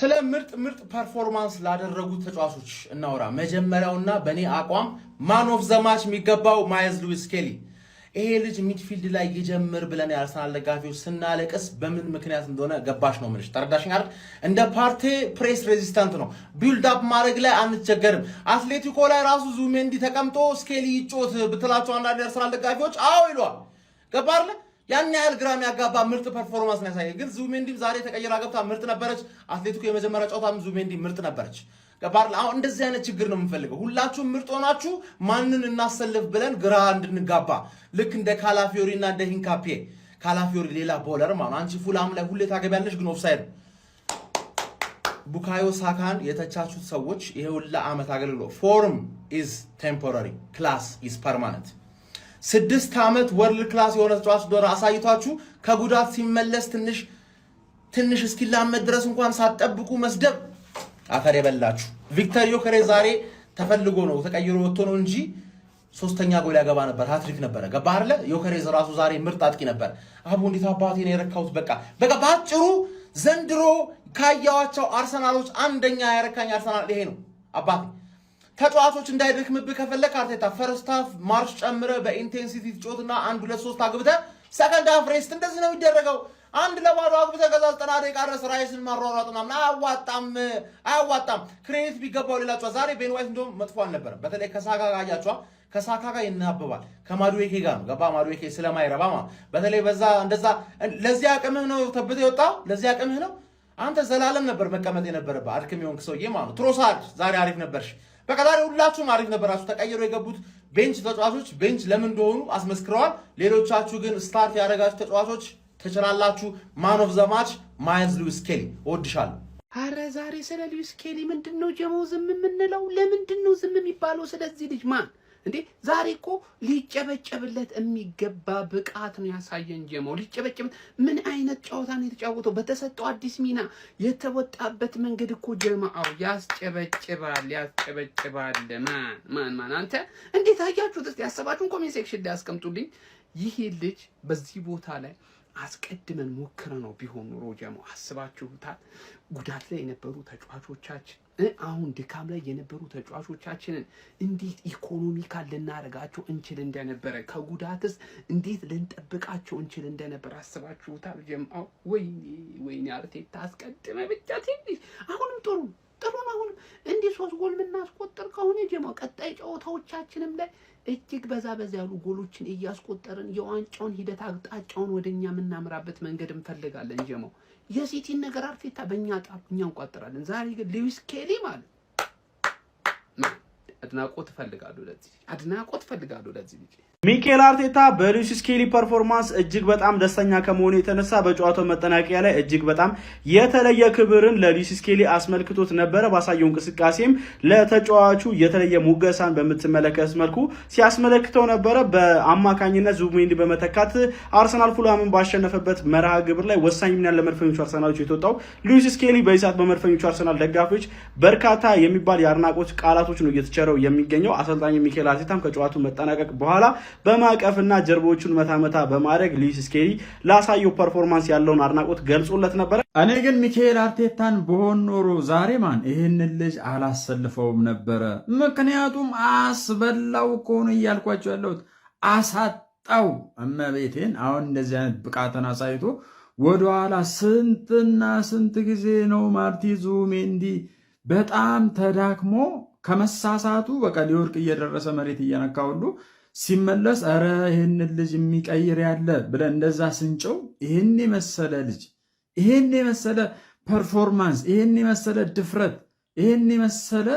ስለ ምርጥ ፐርፎርማንስ ላደረጉት ተጫዋቾች እናወራ። መጀመሪያውና በኔ አቋም ማን ኦፍ ዘ ማች የሚገባው ማይልስ ሉዊስ ስኬሊ። ይሄ ልጅ ሚድፊልድ ላይ ይጀምር ብለን የአርሰናል ደጋፊዎች ስናለቅስ በምን ምክንያት እንደሆነ ገባሽ ነው ምንሽ ተረዳሽኝ አይደል? እንደ ፓርቴ ፕሬስ ሬዚስታንት ነው። ቢልድ አፕ ማድረግ ላይ አንቸገርም። አትሌቲኮ ላይ ራሱ ዙሜንዲ ተቀምጦ ስኬሊ ይጮት ብትላቸው አንዳንድ የአርሰናል ደጋፊዎች አዎ ይሏል። ገባ አይደል? ያን ያህል ግራም ያጋባ ምርጥ ፐርፎርማንስ ነው ያሳየው። ግን ዙሜንዲም ዛሬ ተቀይራ ገብታ ምርጥ ነበረች። አትሌቲኮ የመጀመሪያ ጨዋታም ዙሜንዲ ምርጥ ነበረች። ገባር አሁን እንደዚህ አይነት ችግር ነው የምንፈልገው። ሁላችሁም ምርጥ ሆናችሁ ማንን እናሰልፍ ብለን ግራ እንድንጋባ ልክ እንደ ካላፊዮሪ እና እንደ ሂንካፔ። ካላፊዮሪ ሌላ ቦለር ማለት አንቺ ፉላም ላይ ሁሌ ታገቢያለሽ ግን ኦፍሳይድ። ቡካዮ ሳካን የተቻቹት ሰዎች ይሄ ሁላ ዓመት አገልግሎ ፎርም ኢዝ ቴምፖራሪ ክላስ ኢዝ ፐርማነንት 6 ዓመት ወርልድ ክላስ የሆነ ተጫዋች ዶራ አሳይቷችሁ ከጉዳት ሲመለስ ትንሽ እስኪላመድ ድረስ እንኳን ሳትጠብቁ መስደብ አፈር የበላችሁ። ቪክተር ዮከሬስ ዛሬ ተፈልጎ ነው ተቀይሮ ወጥቶ ነው እንጂ ሶስተኛ ጎል ያገባ ነበር፣ ሃትሪክ ነበር። ገባ አይደለ? ዮከሬስ ራሱ ዛሬ ምርጥ አጥቂ ነበር። አቡ እንዴት አባቴ ነው የረካሁት። በቃ ባጭሩ ዘንድሮ ካያዋቸው አርሰናሎች አንደኛ ያረካኝ አርሰናል ይሄ ነው አባቴ። ተጫዋቾች እንዳይደክምብህ ከፈለክ አርቴታ ፈርስት ሃፍ ማርሽ ጨምረ በኢንቴንሲቲ ትጮትና 1 2 3 አግብተ ሰከንድ ሃፍ ሬስት እንደዚህ ነው የሚደረገው። 1 ለባዶ አግብተ ከዛ 90 ደቂቃ ድረስ ራይስን ማሯሯጥና አያዋጣም። ክሬዲት ቢገባው ሌላ ጨዋታ ዛሬ ቤን ዋይት እንደውም መጥፎ አልነበረም። በተለይ ከሳካ ጋር ያያቸዋ ከሳካ ጋር ይናበባል ከማዱዌኬ ጋር ነው። ገባ ማዱዌኬ ስለማይረባ በተለይ በዛ እንደዛ ለዚህ አቅምህ ነው ተብተ የወጣው ለዚህ አቅምህ ነው። አንተ ዘላለም ነበር መቀመጥ የነበረብህ አድክም የሆንክ ሰውዬ ማለት ትሮሳርድ ዛሬ አሪፍ ነበርሽ። በቃ ዛሬ ሁላችሁም አሪፍ ነበራችሁ። ተቀይሮ የገቡት ቤንች ተጫዋቾች ቤንች ለምን እንደሆኑ አስመስክረዋል። ሌሎቻችሁ ግን ስታርት ያደረጋችሁ ተጫዋቾች ትችላላችሁ። ማን ኦፍ ዘ ማች ማይልስ ሉዊስ ስኬሊ እወድሻለሁ። አረ ዛሬ ስለ ሉዊስ ስኬሊ ምንድነው ጀሞ ዝም የምንለው? ለምንድነው ዝም የሚባለው ስለዚህ ልጅ? ማን እንዴ ዛሬ እኮ ሊጨበጨብለት የሚገባ ብቃት ነው ያሳየን ጀሞ። ሊጨበጨብለት ምን አይነት ጨዋታ ነው የተጫወተው? በተሰጠው አዲስ ሚና የተወጣበት መንገድ እኮ ጀማአው ያስጨበጭባል። ማን አንተ እንዴት አያችሁት? እስቲ ያሰባችሁን ኮሜንት ሴክሽን ላይ አስቀምጡልኝ። ይሄ ልጅ በዚህ ቦታ ላይ አስቀድመን ሞክረ ነው ቢሆን ኖሮ ጀሞ አስባችሁታል? ጉዳት ላይ የነበሩ ተጫዋቾቻችን አሁን ድካም ላይ የነበሩ ተጫዋቾቻችንን እንዴት ኢኮኖሚካል ልናረጋቸው እንችል እንደነበረ ከጉዳትስ እንዴት ልንጠብቃቸው እንችል እንደነበረ አስባችሁታል ጀማው? ወይኔ አርቴታ አስቀድመ ብቻ ትንሽ አሁንም ጥሩ ነው። አሁንም እንዲህ 3 ጎል ምናስቆጥር ከሆነ ጀማው ቀጣይ ጨዋታዎቻችንም ላይ እጅግ በዛ ያሉ ጎሎችን እያስቆጠርን የዋንጫውን ሂደት አቅጣጫውን ወደኛ ምናምራበት መንገድ እንፈልጋለን ጀማው። የሲቲን ነገር አርቴታ በእኛ ጣፍ እኛ እንቋጥራለን። ዛሬ ግን ሉዊስ ስኬሊ ማለት አድናቆት ፈልጋለሁ ለዚህ ልጅ። ሚኬል አርቴታ በሉዊስ ስኬሊ ፐርፎርማንስ እጅግ በጣም ደስተኛ ከመሆኑ የተነሳ በጨዋታው መጠናቀቂያ ላይ እጅግ በጣም የተለየ ክብርን ለሉዊስ ስኬሊ አስመልክቶት ነበረ። ባሳየው እንቅስቃሴም ለተጫዋቹ የተለየ ሙገሳን በምትመለከት መልኩ ሲያስመለክተው ነበረ። በአማካኝነት ዙቢሜንዲ በመተካት አርሰናል ፉላምን ባሸነፈበት መርሃ ግብር ላይ ወሳኝ ሚና ለመድፈኞቹ አርሰናሎች የተወጣው ሉዊስ ስኬሊ በዚህ ሰዓት በመድፈኞቹ አርሰናል ደጋፊዎች በርካታ የሚባል የአድናቆት ቃላቶች ነው እየተቸረው የሚገኘው። አሰልጣኝ ሚኬል አርቴታም ከጨዋታው መጠናቀቅ በኋላ በማቀፍና ጀርቦቹን መታመታ በማድረግ ሉዊስ ስኬሊ ላሳየው ፐርፎርማንስ ያለውን አድናቆት ገልጾለት ነበር። እኔ ግን ሚኬል አርቴታን በሆን ኖሮ ዛሬ ይህንን ልጅ አላሰልፈውም ነበረ። ምክንያቱም አስበላው ከሆነ እያልኳቸው ያለሁት አሳጣው እመቤቴን። አሁን እንደዚህ አይነት ብቃትን አሳይቶ ወደኋላ ስንትና ስንት ጊዜ ነው ማርቲን ዙቢሜንዲ በጣም ተዳክሞ ከመሳሳቱ በቃ ሊወርቅ እየደረሰ መሬት እየነካ ሁሉ ሲመለስ አረ ይሄን ልጅ የሚቀይር ያለ ብለን እንደዛ ስንጨው ይሄን የመሰለ ልጅ ይሄን የመሰለ ፐርፎርማንስ ይሄን የመሰለ ድፍረት ይሄን የመሰለ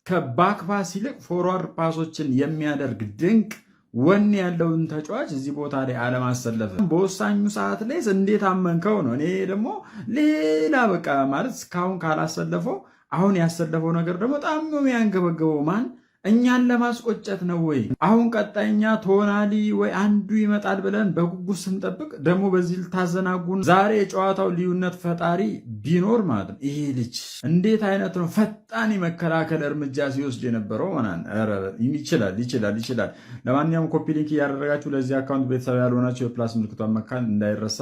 ከባክ ፓስ ይልቅ ፎርዋርድ ፓሶችን የሚያደርግ ድንቅ ወኔ ያለውን ተጫዋች እዚህ ቦታ ላይ አለማሰለፍ በወሳኙ ሰዓት ላይ እንዴት አመንከው ነው። እኔ ደግሞ ሌላ በቃ ማለት እስካሁን ካላሰለፈው አሁን ያሰለፈው ነገር ደግሞ በጣም ነው የሚያንገበገበው። ማን እኛን ለማስቆጨት ነው ወይ? አሁን ቀጣይኛ ቶናሊ ወይ አንዱ ይመጣል ብለን በጉጉት ስንጠብቅ ደግሞ በዚህ ልታዘናጉን። ዛሬ የጨዋታው ልዩነት ፈጣሪ ቢኖር ማለት ነው ይሄ ልጅ እንዴት አይነት ነው ፈጣን የመከላከል እርምጃ ሲወስድ የነበረው ማናን። ይችላል። ለማንኛውም ኮፒ ሊንክ እያደረጋችሁ ለዚህ አካውንት ቤተሰብ ያልሆናችሁ የፕላስ ምልክቷን መካን እንዳይረሳ።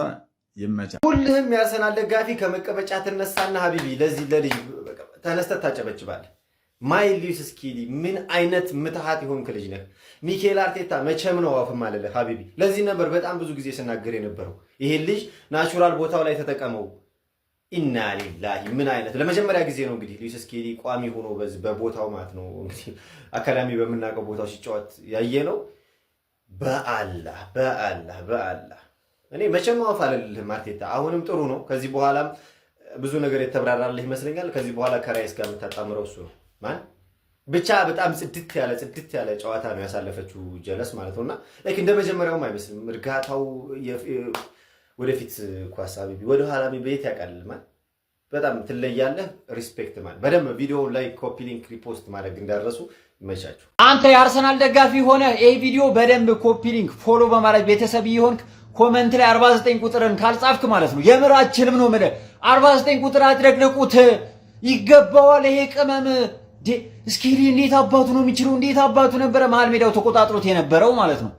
ይመቻ። ሁሉም ያርሰናል ደጋፊ ከመቀበጫ ተነሳና ሀቢቢ ለዚህ ለልጅ ተነስተህ ታጨበጭባለህ። ማይ ሉዊስ ስኬሊ ምን አይነት ምትሃት ይሆንክ ልጅ ነህ። ሚኬል አርቴታ መቼም ነው አፍ ማለት ሀቢቢ። ለዚህ ነበር በጣም ብዙ ጊዜ ስናገር የነበረው ይሄ ልጅ ናቹራል ቦታው ላይ ተጠቀመው። ኢና ሊላሂ ምን አይነት ለመጀመሪያ ጊዜ ነው እንግዲህ ሉዊስ ስኬሊ ቋሚ ሆኖ በቦታው ማለት ነው እንግዲህ አካዳሚ በምናውቀው ቦታው ሲጫወት ያየ ነው። በአላህ እኔ መቼም አፍ አልልህም አርቴታ አሁንም ጥሩ ነው። ከዚህ በኋላም ብዙ ነገር የተብራራልህ ይመስለኛል። ከዚህ በኋላ ከራይስ ጋር የምታጣምረው እሱ ነው ማን ብቻ በጣም ጽድት ያለ ጨዋታ ነው ያሳለፈችው ጀለስ ማለት ነውና ላይክ እንደመጀመሪያውም አይመስልም። እርጋታው ወደፊት ኳስ ሀቢቢ ወደ ኋላ ቤት ያቀልል ማለት በጣም ትለያለህ። ሪስፔክት ማለት በደንብ ቪዲዮ ላይ ኮፒ ሊንክ ሪፖስት ማድረግ እንዳደረሱ ይመቻችሁ። አንተ የአርሰናል ደጋፊ ሆነ ይሄ ቪዲዮ በደንብ ኮፒ ሊንክ ፎሎ በማድረግ ቤተሰብ ይሆንክ ኮሜንት ላይ 49 ቁጥርን ካልጻፍክ ማለት ነው የምራችንም ነው ማለት 49 ቁጥር አድረግልቁት ይገባዋል። ይሄ ቅመም ስኬሊ እንዴት አባቱ ነው የሚችለው? እንዴት አባቱ ነበረ መሃል ሜዳው ተቆጣጥሮት የነበረው ማለት ነው።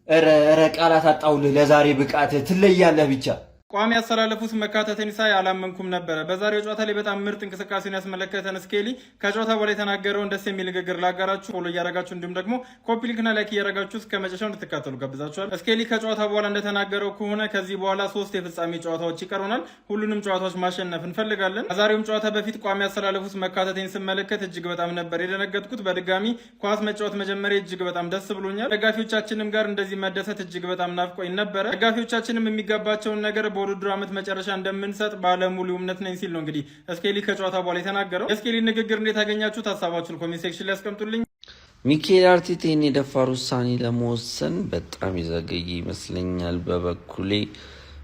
ኧረ ቃላት አጣውልህ ለዛሬ ብቃት ትለያለህ ብቻ። ቋሚ ያስተላለፉት መካተትን ሳይ አላመንኩም ነበረ። በዛሬው ጨዋታ ላይ በጣም ምርጥ እንቅስቃሴን ያስመለከተን ስኬሊ ከጨዋታ በኋላ የተናገረውን ደስ የሚል ንግግር ላጋራችሁ። ፎሎ እያደረጋችሁ እንዲሁም ደግሞ ኮፒ ሊንክና ላይክ እያደረጋችሁ እስከ መጨረሻው እንድትካተሉ ጋብዛችኋል። ስኬሊ ከጨዋታ በኋላ እንደተናገረው ከሆነ ከዚህ በኋላ 3 የፍጻሜ ጨዋታዎች ይቀሩናል። ሁሉንም ጨዋታዎች ማሸነፍ እንፈልጋለን። ከዛሬውም ጨዋታ በፊት ቋሚ ያስተላለፉት መካተትን ስመለከት እጅግ በጣም ነበር የደነገጥኩት። በድጋሚ ኳስ መጫወት መጀመሪያ እጅግ በጣም ደስ ብሎኛል። ደጋፊዎቻችንም ጋር እንደዚህ መደሰት እጅግ በጣም ናፍቆኝ ነበረ። ደጋፊዎቻችንም የሚገባቸውን ነገር በውድድሩ ዓመት መጨረሻ እንደምንሰጥ ባለሙሉ እምነት ነኝ ሲል ነው እንግዲህ ስኬሊ ከጨዋታ በኋላ የተናገረው። የስኬሊ ንግግር እንዴት አገኛችሁት? ሀሳባችሁን ኮሜንት ሴክሽን ላይ ያስቀምጡልኝ። ሚኬል አርቴታን የደፋር ውሳኔ ለመወሰን በጣም ይዘገይ ይመስለኛል። በበኩሌ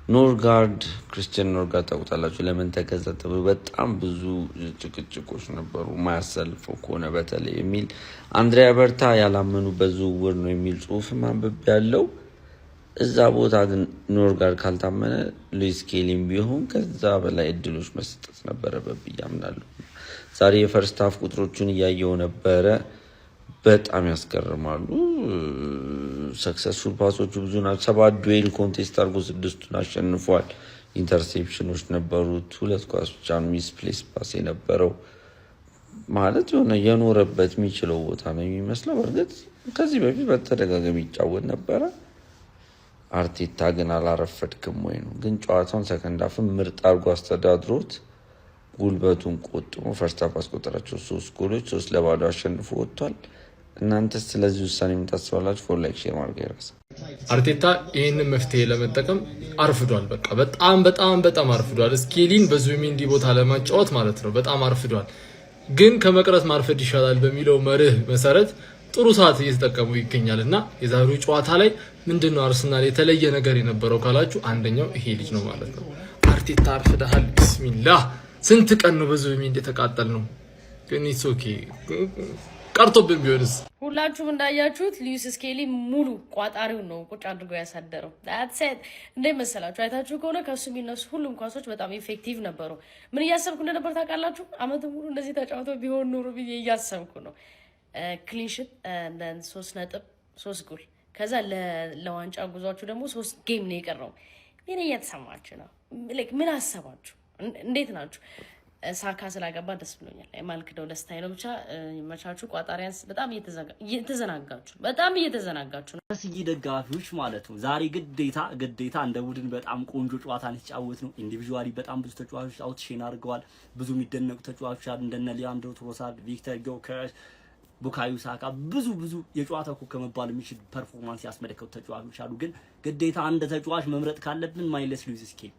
ኖርጋርድ ክርስቲያን ኖርጋርድ ታውቁታላችሁ። ለምን ተገዛ ተብሎ በጣም ብዙ ጭቅጭቆች ነበሩ። ማያሰልፈው ከሆነ በተለይ የሚል አንድሪያ በርታ ያላመኑበት ዝውውር ነው የሚል ጽሁፍ ማንበብ ያለው እዛ ቦታ ግን ኖርጋርድ ካልታመነ ሉዊስ ስኬሊም ቢሆን ከዛ በላይ እድሎች መስጠት ነበረበት ብዬ አምናለሁ። ዛሬ የፈርስት ሃፍ ቁጥሮቹን እያየው ነበረ። በጣም ያስገርማሉ። ሰክሰስፉል ፓሶቹ ብዙ ናቸው። 7 ዱዌል ኮንቴስት አድርጎ 6ቱን አሸንፏል። ኢንተርሴፕሽኖች ነበሩት። 2 ኳስ ብቻ ሚስ ፕሌስ ፓስ የነበረው ማለት የሆነ የኖረበት የሚችለው ቦታ ነው የሚመስለው። በእርግጥ ከዚህ በፊት በተደጋጋሚ ይጫወት ነበረ። አርቴታ ግን አላረፈድክም ወይ ነው። ግን ጨዋታውን ሰከንድ ሃፍም ምርጥ አድርጎ አስተዳድሮት ጉልበቱን ቆጥሞ ፈርስት ሃፍ አስቆጠራቸው 3 ጎሎች 3-0 አሸንፎ ወጥቷል። እናንተ ስለዚህ ውሳኔ የምታስባላችሁ? ፎር ላይክ ሼር ማድረግ ይረሳ። አርቴታ ይህንን መፍትሄ ለመጠቀም አርፍዷል። በቃ በጣም አርፍዷል። ስኬሊን በዙቢሜንዲ ቦታ ለማጫወት ማለት ነው በጣም አርፍዷል። ግን ከመቅረት ማርፈድ ይሻላል በሚለው መርህ መሰረት ጥሩ ሰዓት እየተጠቀሙ ይገኛልና የዛሬው ጨዋታ ላይ ምንድነው አርሰናል የተለየ ነገር የነበረው ካላችሁ አንደኛው ይሄ ልጅ ነው ማለት ነው። አርቴታ አርፍደሃል። ቢስሚላህ ስንት ቀን ነው በዙቢሜንዲ የተቃጠል ነው። ግን ኢትስ ኦኬ ቀርቶብን ቢሆንስ? ሁላችሁም እንዳያችሁት ሉዊስ ስኬሊ ሙሉ ቋጣሪው ነው ቁጭ አድርጎ ያሳደረው። that's it እንደ መሰላችሁ አይታችሁ ከሆነ ከሱ የሚነሱ ሁሉም ኳሶች በጣም ኢፌክቲቭ ነበሩ። ምን እያሰብኩ እንደነበር ታውቃላችሁ? አመቱ ሙሉ እንደዚህ ተጫውተው ቢሆን ኑሮ ብዬ እያሰብኩ ነው። ክሊንሽት and 3 ነጥብ 3 ጎል ከዛ ለዋንጫ ጉዟችሁ ደግሞ 3 ጌም ነው የቀረው። ምን እየተሰማችሁ ነው? ላይክ ምን አሰባችሁ? እንዴት ናችሁ? ሳካ ስላገባ ደስ ብሎኛል። የማልክደው ደስታዬ ነው። ብቻ መቻቹ ቋጣሪያንስ በጣም እየተዘናጋችሁ ነው። ስይ ደጋፊዎች ማለት ነው። ዛሬ ግዴታ እንደ ቡድን በጣም ቆንጆ ጨዋታን ሲጫወት ነው። ኢንዲቪጁዋሊ በጣም ብዙ ተጫዋቾች አውትሼን አድርገዋል። ብዙ የሚደነቁ ተጫዋቾች አሉ እንደነ ሊያንድሮ ትሮሳርድ፣ ቪክተር ጊዮከረስ፣ ቡካዮ ሳካ ብዙ የጨዋታ ኮከብ መባል የሚችል ፐርፎርማንስ ያስመለከቱ ተጫዋቾች አሉ። ግን ግዴታ አንድ ተጫዋች መምረጥ ካለብን ማይለስ ሉዊስ ስኬሊ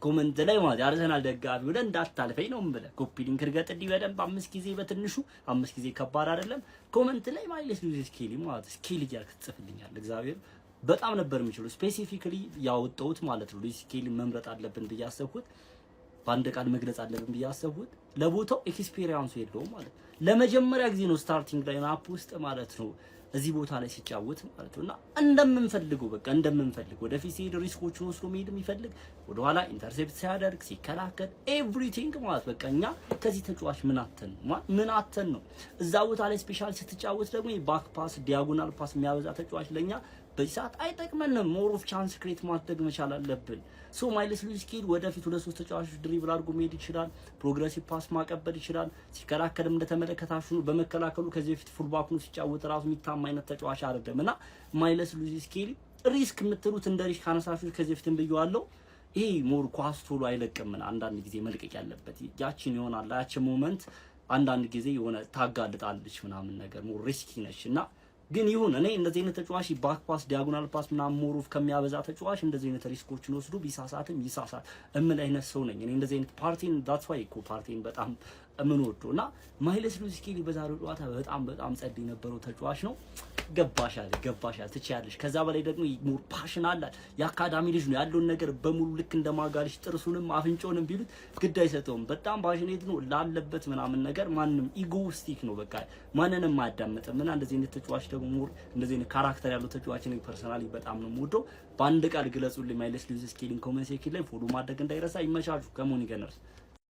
ኮሜንት ላይ ማለት አርሰናል ደጋፊ ወደ እንዳታልፈኝ ነው ምብለ ኮፒ ሊንክ እርገጥ በደንብ 5 ጊዜ በትንሹ 5 ጊዜ ከባድ አይደለም። ኮሜንት ላይ ማይለስ ሉዊስ ስኬሊ ማለት ስኬሊ ያርክ ጽፍልኛል። እግዚአብሔር በጣም ነበር የሚችለው ስፔሲፊካሊ ያወጣውት ማለት ነው። ሉዊስ ስኬሊ መምረጥ አለብን ብያሰብኩት ባንድ ቃል መግለጽ አለብን ብያሰብኩት ለቦታው ኤክስፒሪየንስ የለውም ማለት ለመጀመሪያ ጊዜ ነው ስታርቲንግ ላይን ውስጥ ማለት ነው እዚህ ቦታ ላይ ሲጫወት ማለት ነውና እንደምንፈልገው ወደፊት ሲሄድ ሪስኮችን ወስዶ መሄድ የሚፈልግ ወደ ኋላ ኢንተርሴፕት ሲያደርግ ሲከላከል ኤቭሪቲንግ ማለት በቃኛ ከዚህ ተጫዋች ምን አተን ነው እዛ ቦታ ላይ ስፔሻል ስትጫወት ደግሞ የባክ ፓስ ዲያጎናል ፓስ የሚያበዛ ተጫዋች ለኛ በዚህ ሰዓት አይጠቅመንም። ሞር ኦፍ ቻንስ ክሬት ማድረግ መቻል አለብን። ሶ ማይልስ ሉዊስ ስኬሊ ወደፊት 2-3 ተጫዋቾች ድሪብል አድርጎ መሄድ ይችላል። ፕሮግሬሲቭ ፓስ ማቀበል ይችላል። ሲከላከልም እንደተመለከታችሁ በመከላከሉ ከዚህ በፊት ፉልባክ ነው ሲጫወት ራሱ የሚታማ አይነት ተጫዋች አይደለምና ማይልስ ሉዊስ ስኬሊ ሪስክ የምትሉት እንደ ሪስክ ካነሳችሁ ከዚህ በፊትም ብየዋለሁ። ይሄ ሞር ኳስ ቶሎ አይለቅም። አንዳንድ ጊዜ መልቀቅ ያለበት ያቺን ይሆናል። ያቺን ሞመንት አንዳንድ ጊዜ የሆነ ታጋልጣለች ምናምን ነገር ሞር ሪስኪ ነች እና ግን ይሁን እኔ እንደዚህ አይነት ተጫዋች ባክ ፓስ ዲያጎናል ፓስ ምናምን ሞሩፍ ከሚያበዛ ተጫዋች እንደዚህ አይነት ሪስኮችን ወስዶ ቢሳሳትም ይሳሳት እምል አይነት ሰው ነኝ እኔ። እንደዚህ አይነት ፓርቲን ዳትስ ዋይ እኮ ፓርቲን በጣም እምንወደው እና ማይልስ ሉዊስ ስኬሊ በዛሬው ጨዋታ በጣም ጸድ የነበረው ተጫዋች ነው። ገባሻል ትችያለሽ። ከዛ በላይ ደግሞ ሞር ፓሽን አላት። የአካዳሚ ልጅ ነው ያለውን ነገር በሙሉ ልክ እንደማጋልሽ ጥርሱንም አፍንጮንም ቢሉት ግድ አይሰጠውም። በጣም ፓሽኔት ነው ላለበት ምናምን ነገር ማንንም ኢጎስቲክ ነው በቃ ማንንም አያዳምጥም። እና እንደዚህ አይነት ተጫዋች ደግሞ ሞር እንደዚህ አይነት ካራክተር ያለው ተጫዋች ነው ፐርሰናሊ በጣም ነው የምወደው። በአንድ ቃል ግለጹልኝ ማይልስ ሉዊስ ስኬሊን ኮሜንት ሴክሽን ላይ ፎሎ ማድረግ እንዳይረሳ። ይመቻችሁ። ከሞኒ ገነርስ